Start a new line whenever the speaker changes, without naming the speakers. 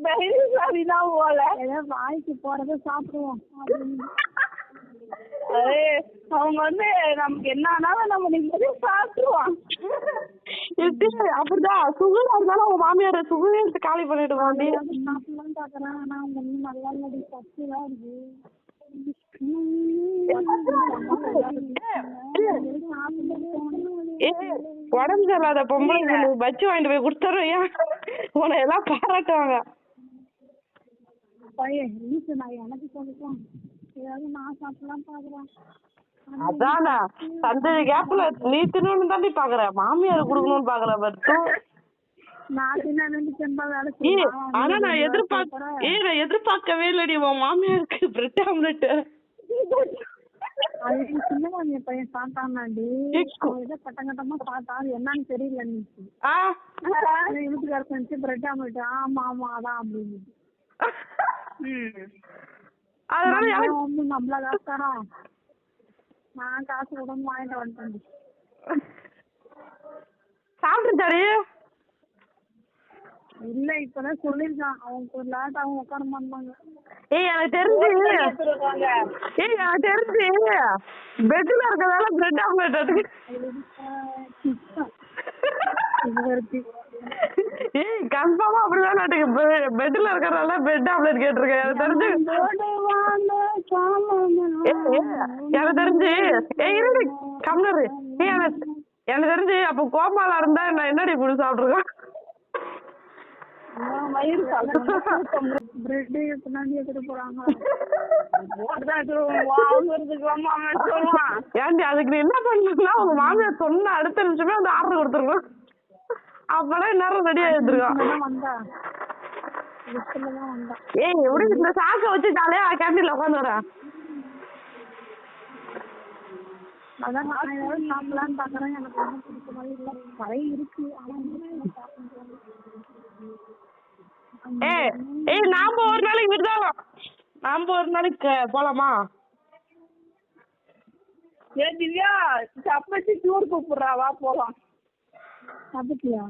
தைரியசாலிதான் போல. வாய்க்கு போறத சாப்பிடுவோம். அவங்க வந்து நமக்கு என்ன ஆனாலும் நம்ம நிம்மதியா சாப்பிடுவோம்.
அப்படிதான் சுகரா இருந்தாலும் அவங்க மாமியார சுகரே காலி பண்ணிட்டு வாண்டி
சாப்பிடலாம் பாக்குறேன். ஆனா அவங்க இன்னும் நல்லா இல்லடி, சத்துதான் இருக்கு.
உடம்பு சரியில்லாத பொம்பளை வச்சு வாங்கிட்டு போய் கொடுத்துறியா? உன எல்லாம் பாராட்டுவாங்க.
எனக்கு சொல்லிட்டோம் ஏதாவது நான் சாப்பிடலாம் பாக்குறேன்.
அதானா அந்த கேப்ல நீ தின்னு தாண்டி பாக்குற, மாமியார் குடுக்கணும்னு பாக்குற பட்டு. ஆனா நான் எதிர்பார்க்கவே இல்லடி உன் மாமியாருக்கு பிரெட் ஆம்லெட்.
சின்ன மாமியா பையன் சாப்பிட்டான்டி, கட்டங்கட்டமா சாப்பிட்டா என்னன்னு தெரியல. வீட்டுக்கார செஞ்சு பிரெட் ஆம்லெட். ஆமா ஆமா அதான் அப்படின்னு. நம்மள காசுதானா, நான் காசு உடம்பு வாங்கிட்டு வந்துட்டேன்.
சாப்பிட்டுச்சாடி?
இல்ல இப்பதான் சொல்லிருக்கான். அவங்க ஒரு லேட் அவங்க உட்கார மாட்டாங்க.
எனக்கு தெரிஞ்சு பெட்ல இருக்கறதால பிரெட் ஆம்லெட் அது. கன்ஃபார்மா அப்படிதான் நாட்டுக்கு பெட்ல இருக்கறதால பிரெட் ஆம்லெட் கேட்டிருக்கேன். எனக்கு தெரிஞ்சு கம்னரு எனக்கு தெரிஞ்சு அப்ப கோமால இருந்தா நான் என்னடி குடி சாப்பிட்டுருக்கேன். ஏன்டி அதுக்கு நீ என்ன பண்ணா, உங்க மாமியார் சொன்ன அடுத்த நிமிஷமே வந்து ஆர்டர் கொடுத்துருக்கோம். அப்பெல்லாம் எல்லாரும் ரெடி ஆயிருந்துருக்கோம். எப்படி இந்த சாக்க வச்சு ஜாலியா கேண்டீன்ல உட்காந்துடா.
அதான் நான் ஏதாவது சாப்பிடலான்னு பாக்குறேன். எனக்கு ஒன்றும் பிடிச்ச மாதிரி இல்லை. கடை இருக்கு ஆனா
நாம ஒரு நாளைக்கு விருதாளம், நாம ஒரு நாளைக்கு போலாமா?
திவ்யா சப்பச்சி டூர் கூப்பிடுறா, வா போலாம். சப்பச்சியா?